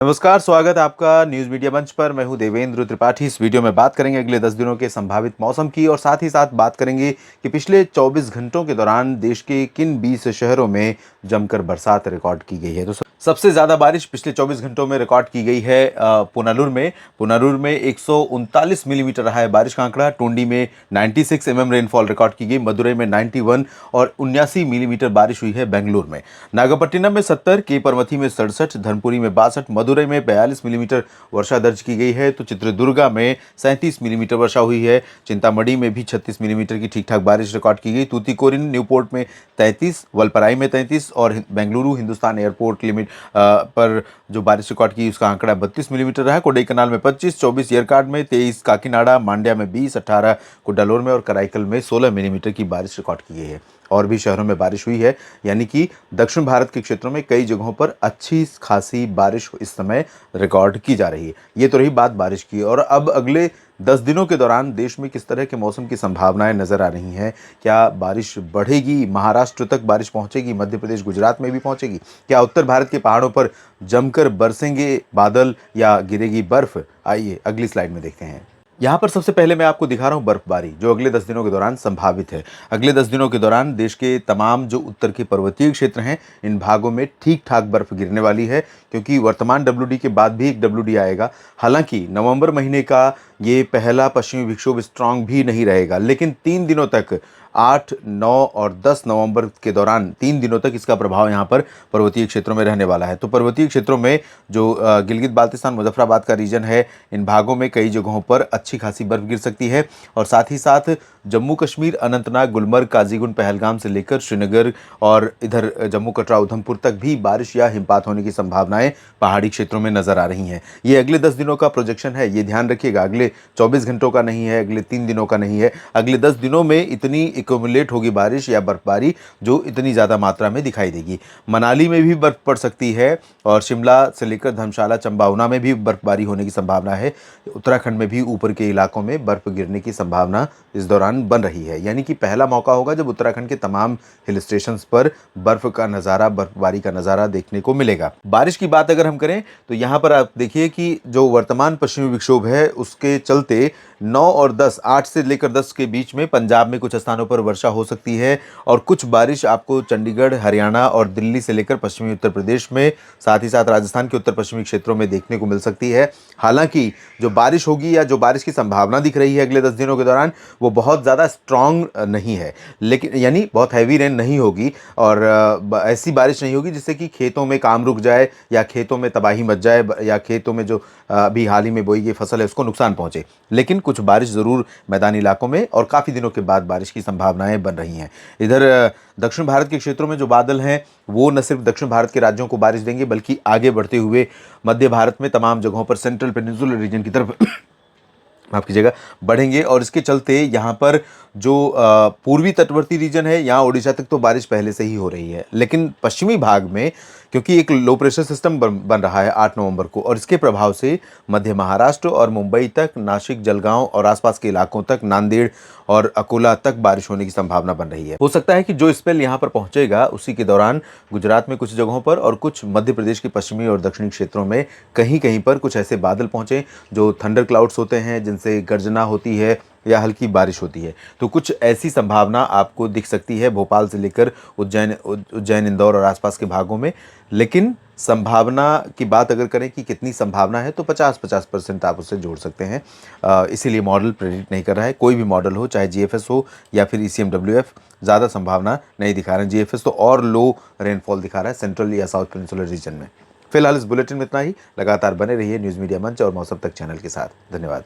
नमस्कार, स्वागत है आपका न्यूज मीडिया मंच पर। मैं हूं देवेंद्र त्रिपाठी। इस वीडियो में बात करेंगे अगले 10 दिनों के संभावित मौसम की और साथ ही साथ बात करेंगे कि पिछले 24 घंटों के दौरान देश के किन 20 शहरों में जमकर बरसात रिकॉर्ड की गई है। तो सबसे ज्यादा बारिश पिछले 24 घंटों में रिकॉर्ड की गई है पुनालुर में। पुनालुर में 139 मिलीमीटर रहा है बारिश का आंकड़ा। टुंडी में 96 रेनफॉल रिकॉर्ड की गई। मदुरई में 91 और 79 मिलीमीटर बारिश हुई है बेंगलुरु में। नागपट्टिनम में 70, के परमथी में 67, धनपुरी में 62, मदुरई में 42 मिलीमीटर वर्षा दर्ज की गई है। तो चित्रदुर्गा में 37 मिलीमीटर वर्षा हुई है। चिंतामढ़ी में भी 36 मिलीमीटर की ठीक ठाक बारिश रिकॉर्ड की गई। तूतीकोरिन न्यूपोर्ट में 33, वलपराई में 33 और बेंगलुरु हिंदुस्तान एयरपोर्ट लिमिट पर जो बारिश रिकॉर्ड की उसका आंकड़ा 32 मिलीमीटर रहा है। कोडाईकनाल में 25, 24 येरकाड में 23, काकीनाडा मांड्या में 20, 18 कुड्डालोर में और कराईकल में 16 मिलीमीटर की बारिश रिकॉर्ड की गई है। और भी शहरों में बारिश हुई है, यानी कि दक्षिण भारत के क्षेत्रों में कई जगहों पर अच्छी खासी बारिश इस समय रिकॉर्ड की जा रही है। ये तो रही बात बारिश की। और अब अगले 10 दिनों के दौरान देश में किस तरह के मौसम की संभावनाएं नजर आ रही हैं। क्या बारिश बढ़ेगी, महाराष्ट्र तक बारिश पहुंचेगी, मध्य प्रदेश गुजरात में भी पहुंचेगी? क्या उत्तर भारत के पहाड़ों पर जमकर बरसेंगे बादल या गिरेगी बर्फ? आइए अगली स्लाइड में देखते हैं। यहाँ पर सबसे पहले मैं आपको दिखा रहा हूँ बर्फबारी जो अगले 10 दिनों के दौरान संभावित है। अगले 10 दिनों के दौरान देश के तमाम जो उत्तर के पर्वतीय क्षेत्र हैं, इन भागों में ठीक ठाक बर्फ गिरने वाली है, क्योंकि वर्तमान WD के बाद भी एक WD आएगा। हालांकि नवंबर महीने का ये पहला पश्चिमी विक्षोभ स्ट्रांग भी नहीं रहेगा, लेकिन 3 दिनों तक 8, 9 और 10 नवंबर के दौरान 3 दिनों तक इसका प्रभाव यहाँ पर पर्वतीय क्षेत्रों में रहने वाला है। तो पर्वतीय क्षेत्रों में जो गिलगित बाल्तिस्तान मुजफ्फराबाद का रीजन है, इन भागों में कई जगहों पर अच्छी खासी बर्फ गिर सकती है। और साथ ही साथ जम्मू कश्मीर, अनंतनाग, गुलमर्ग, काजीगुंड, पहलगाम से लेकर श्रीनगर और इधर जम्मू कटरा उधमपुर तक भी बारिश या हिमपात होने की संभावनाएं पहाड़ी क्षेत्रों में नजर आ रही हैं। ये अगले 10 दिनों का प्रोजेक्शन है, ये ध्यान रखिएगा। अगले 24 घंटों का नहीं है, अगले 3 दिनों का नहीं है। अगले 10 दिनों में इतनी एक्यूमुलेट होगी बारिश या बर्फबारी जो इतनी ज़्यादा मात्रा में दिखाई देगी। मनाली में भी बर्फ पड़ सकती है और शिमला से लेकर धर्मशाला, चंबा, ऊना में भी बर्फबारी होने की संभावना है। उत्तराखंड में भी ऊपर के इलाकों में बर्फ गिरने की संभावना इस दौरान बन रही है। यानी कि पहला मौका होगा जब उत्तराखंड के तमाम हिल स्टेशंस पर बर्फ का नज़ारा, बर्फबारी का नज़ारा देखने को मिलेगा। बारिश की बात अगर हम करें तो यहाँ पर आप देखिए कि जो वर्तमान पश्चिमी विक्षोभ है उसके चलते 9 और 10, 8 से लेकर 10 के बीच में पंजाब में कुछ स्थानों पर वर्षा हो सकती है और कुछ बारिश आपको चंडीगढ़, हरियाणा और दिल्ली से लेकर पश्चिमी उत्तर प्रदेश में, साथ ही साथ राजस्थान के उत्तर पश्चिमी क्षेत्रों में देखने को मिल सकती है। हालांकि जो बारिश होगी या जो बारिश की संभावना दिख रही है अगले 10 दिनों के दौरान, वो बहुत ज़्यादा स्ट्रॉन्ग नहीं है, लेकिन यानी बहुत हैवी रेन नहीं होगी और ऐसी बारिश नहीं होगी जिससे कि खेतों में काम रुक जाए या खेतों में तबाही मच जाए या खेतों में जो अभी हाल ही में बोई गई फसल है उसको नुकसान पहुंचे। लेकिन कुछ बारिश ज़रूर मैदानी इलाकों में और काफ़ी दिनों के बाद बारिश की संभावनाएं बन रही हैं। इधर दक्षिण भारत के क्षेत्रों में जो बादल हैं वो न सिर्फ दक्षिण भारत के राज्यों को बारिश देंगे, बल्कि आगे बढ़ते हुए मध्य भारत में तमाम जगहों पर सेंट्रल पेनिनसुलर रीजन की तरफ माफ कीजिएगा बढ़ेंगे। और इसके चलते यहाँ पर जो पूर्वी तटवर्ती रीजन है, यहाँ ओडिशा तक तो बारिश पहले से ही हो रही है, लेकिन पश्चिमी भाग में क्योंकि एक लो प्रेशर सिस्टम बन रहा है 8 नवंबर को, और इसके प्रभाव से मध्य महाराष्ट्र और मुंबई तक, नासिक, जलगांव और आसपास के इलाकों तक, नांदेड़ और अकोला तक बारिश होने की संभावना बन रही है। हो सकता है कि जो स्पेल यहाँ पर पहुंचेगा उसी के दौरान गुजरात में कुछ जगहों पर और कुछ मध्य प्रदेश के पश्चिमी और दक्षिणी क्षेत्रों में कहीं कहीं पर कुछ ऐसे बादल पहुंचे जो थंडर क्लाउड्स होते हैं, जिनसे गर्जना होती है या हल्की बारिश होती है। तो कुछ ऐसी संभावना आपको दिख सकती है भोपाल से लेकर उज्जैन, इंदौर और आसपास के भागों में। लेकिन संभावना की बात अगर करें कि कितनी संभावना है, तो 50% आप उससे जोड़ सकते हैं। इसीलिए मॉडल प्रेडिक्ट नहीं कर रहा है। कोई भी मॉडल हो, चाहे GFS हो या फिर ECMWF, ज़्यादा संभावना नहीं दिखा रहे हैं। GFS तो और लो रेनफॉल दिखा रहा है सेंट्रल या साउथ पेनिनसुलर रीजन में। फिलहाल इस बुलेटिन में इतना ही। लगातार बने रहिए न्यूज़ मीडिया मंच और मौसम तक चैनल के साथ। धन्यवाद।